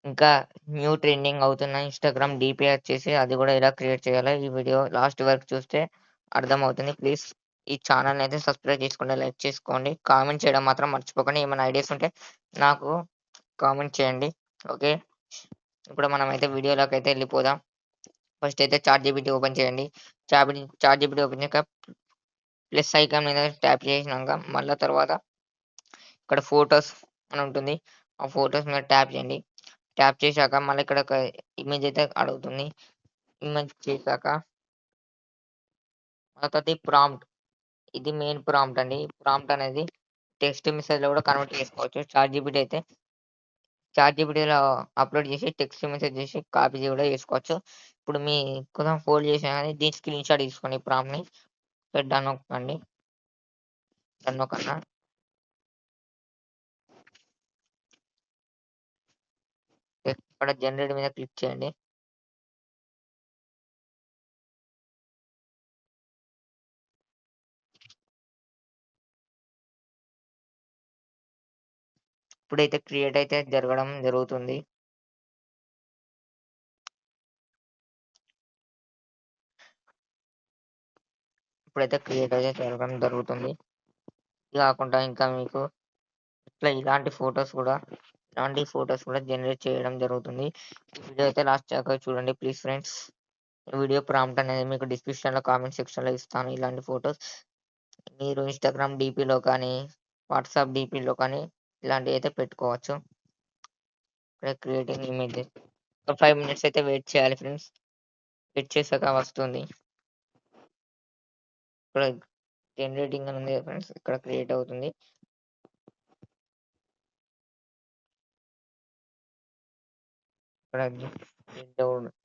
ఇంకా new trending అవుతున్న Instagram DP వచ్చేసి అది గూడా ఎలా క్రియేట్ చేయాలో ఈ వీడియో లాస్ట్ వరకు చూస్తే అర్థమవుతుంది. ప్లీజ్ ఈ ఛానెల్‌నయితే సబ్స్క్రైబ్ చేసుకోండి, లైక్ చేసుకోండి, కామెంట్ చేయడం మాత్రం మర్చిపోకండి. ఏమైనా ఐడియాస్ ఉంటే నాకు కామెంట్ చేయండి. ఓకే. ఇప్పుడు మనమైతే వీడియోలోకైతే ఎళ్ళిపోదాం. ఫస్ట్ అయితే చాట్‌జీపీటీ ఓపెన్ చేయండి. చాట్‌జీపీటీ ఓపెన్ చేశాక ప్లస్ ఐకాన్ మీద ట్యాప్ చేసినంక మళ్ళా తర్వాత ఇక్కడ ఫోటోస్ అని ఉంటుంది. ఆ ఫోటోస్ మీద ట్యాప్ చేయండి. ట్యాప్ చేశాక మళ్ళీ ఇక్కడ ఒక ఇమేజ్ అయితే అడుగుతుంది. ఇమేజ్ చేశాక తర్వాత ప్రాంప్ట్ ఇది మెయిన్ ప్రాంప్ట్ అండి. ప్రాంప్ట్ అనేది టెక్స్ట్ మెసేజ్‌లో కూడా కన్వర్ట్ చేసుకోవచ్చు. చాట్‌జీపీటీలో అప్‌లోడ్ చేసి టెక్స్ట్ మెసేజ్ చేసి కాపీ కూడా చేసుకోవచ్చు. ఇప్పుడు మీ కోసం ఫోల్డ్ చేసినా గాని దీని స్క్రీన్ షాట్ తీసుకోండి ఈ ప్రాంప్ట్‌ని. డన్ నొక్కండి. డన్ నొక్కంగా ఇక్కడ జనరేట్ మీద క్లిక్ చేయండి. ఇప్పుడైతే క్రియేట్ అయితే జరగడం జరుగుతుంది. ఇప్పుడైతే క్రియేట్ అయితే జరగడం జరుగుతుంది. ఇది కాకుండా ఇంకా మీకు ఇలాంటి ఫోటోస్ కూడా జనరేట్ చేయడం జరుగుతుంది. ఈ వీడియో అయితే లాస్ట్ దాకా చూడండి ప్లీజ్ ఫ్రెండ్స్. వీడియో ప్రాంప్ట్ అనేది మీకు డిస్క్రిప్షన్‌లో, కామెంట్ సెక్షన్‌లో ఇస్తాను. ఇలాంటి ఫోటోస్ మీరు ఇన్‌స్టాగ్రామ్ డీపీలో కానీ, వాట్సాప్ డీపీలో కానీ ఇలాంటివి అయితే పెట్టుకోవచ్చు. ఇక్కడ క్రియేటింగ్ ఇమేజెస్ ఒక 5 మినిట్స్ అయితే వెయిట్ చేయాలి ఫ్రెండ్స్. వెయిట్ చేశాక వస్తుంది. ఇక్కడ జనరేటింగ్ అని ఉంది కదా ఫ్రెండ్స్. ఇక్కడ క్రియేట్ అవుతుంది. ఇక్కడ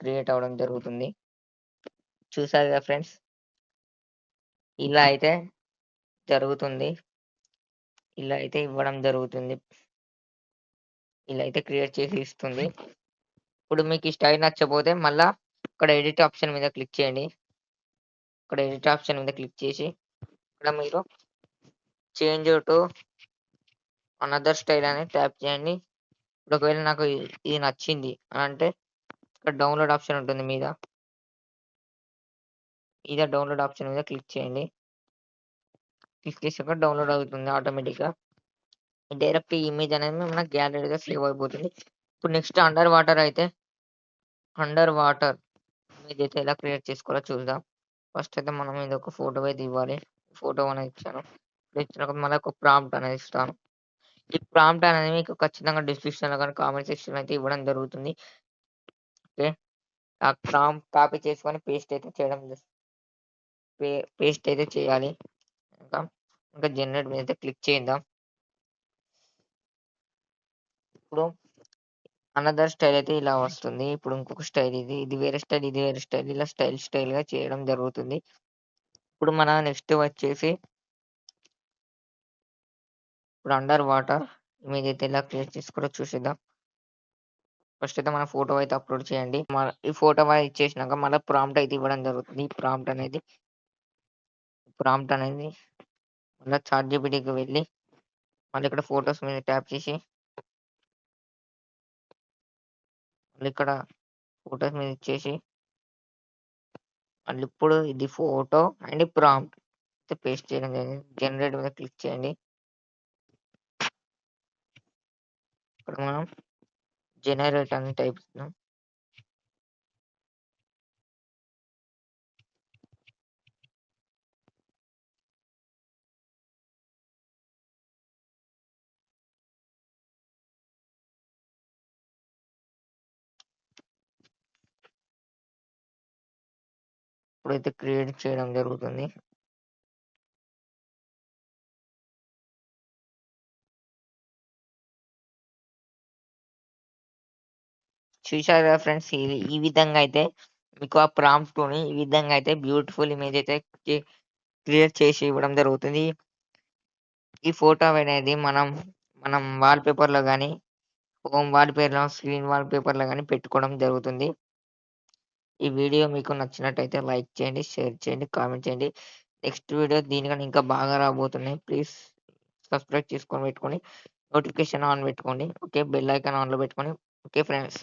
క్రియేట్ అవ్వడం జరుగుతుంది. చూసారు కదా ఫ్రెండ్స్. ఇలా అయితే జరుగుతుంది. ఇలా అయితే ఇవ్వడం జరుగుతుంది. ఇలా అయితే క్రియేట్ చేసి ఇస్తుంది. ఇప్పుడు మీకు ఈ స్టైల్ నచ్చకపోతే మళ్ళా ఇక్కడ ఎడిట్ ఆప్షన్ మీద క్లిక్ చేయండి. ఇక్కడ ఎడిట్ ఆప్షన్ మీద క్లిక్ చేసి ఇక్కడ మీరు చేంజ్ టు అనదర్ స్టైల్ అని ట్యాప్ చేయండి. ఇప్పుడు ఒకవేళ నాకు ఇది నచ్చింది అని అంటే ఇక్కడ డౌన్‌లోడ్ ఆప్షన్ ఉంటుంది మీద. డౌన్‌లోడ్ ఆప్షన్ మీద క్లిక్ చేయండి. క్లిక్ చేసాక డౌన్‌లోడ్ అవుతుంది ఆటోమేటిక్‌గా. డైరెక్ట్ ఈ ఇమేజ్ అనేది మన గ్యాలరీలో సేవ్ అయిపోతుంది. ఇప్పుడు నెక్స్ట్ అండర్ వాటర్ ఇమేజ్ అయితే ఎలా క్రియేట్ చేసుకోవాలో చూద్దాం. ఫస్ట్ అయితే మనం ఇదొక ఫోటో అయితే ఇవ్వాలి. ఫోటో అనేది ఇచ్చాను. ఇచ్చినాక మళ్ళీ ఒక ప్రాంప్ట్ అనేది ఇస్తాను. ఈ ప్రాంప్ట్ అనేది మీకు ఖచ్చితంగా డిస్క్రిప్షన్‌లో గాని, కామెంట్ సెక్షన్‌లో అయితే ఇవ్వడం జరుగుతుంది. ఓకే. ఆ ప్రాంప్ట్ కాపీ చేసుకొని పేస్ట్ అయితే చేయాలి. ఇంకా, ఇంకా జనరేట్ మీద అయితే క్లిక్ చేద్దాం. ఇప్పుడు అనదర్ స్టైల్ అయితే ఇలా వస్తుంది. ఇప్పుడు ఇంకొక స్టైల్ ఇది. ఇది వేరే స్టైల్, ఇది వేరే స్టైల్. ఇలా స్టైల్‌గా చేయడం జరుగుతుంది. ఇప్పుడు మన నెక్స్ట్ వచ్చేసి ఇప్పుడు అండర్ వాటర్ ఇమేజ్ అయితే ఎలా క్రియేట్ చేసుకోవాలో చూసేద్దాం. ఫస్ట్ అయితే మన ఫోటో అయితే అప్‌లోడ్ చేయండి. ఈ ఫోటో ఇచ్చేసినాక మళ్ళా ప్రాంప్ట్ అయితే ఇవ్వడం జరుగుతుంది. ఈ ప్రాంప్ట్ అనేది మళ్ళా చాట్‌జీపీటీకి వెళ్ళి మళ్ళీ ఇక్కడ ఫోటోస్ మీద ట్యాప్ చేసి మళ్ళీ ఇక్కడ ఫోటోస్ మీద ఇచ్చేసి మళ్ళీ ఇప్పుడు ఇది ఫోటో అండ్ ప్రాంప్ట్ అయితే పేస్ట్ చేయడం జరిగింది. జనరేట్ మీద క్లిక్ చేయండి. ఇక్కడ మనం జనరేట్ అని టైప్ ఇస్తున్నాం. ఇప్పుడైతే క్రియేట్ చేయడం జరుగుతుంది. చూశారు కదా ఫ్రెండ్స్. ఈ విధంగా అయితే మీకు ఆ ప్రాంప్ట్‌తోని ఈ విధంగా అయితే బ్యూటిఫుల్ ఇమేజ్ అయితే క్రియేట్ చేసి ఇవ్వడం జరుగుతుంది. ఈ ఫోటో అనేది మనం వాల్‌పేపర్‌లో గాని, స్క్రీన్ వాల్‌పేపర్‌లో గాని పెట్టుకోవడం జరుగుతుంది. ఈ వీడియో మీకు నచ్చినట్టయితే లైక్ చేయండి, షేర్ చేయండి, కామెంట్ చేయండి. నెక్స్ట్ వీడియో దీనికన్నా ఇంకా బాగా రాబోతున్నాయి. ప్లీజ్ సబ్స్క్రైబ్ చేసుకొని పెట్టుకోండి. నోటిఫికేషన్ ఆన్ పెట్టుకోండి. ఓకే. బెల్ ఐకాన్ ఆన్‌లో పెట్టుకొని ఓకే ఫ్రెండ్స్.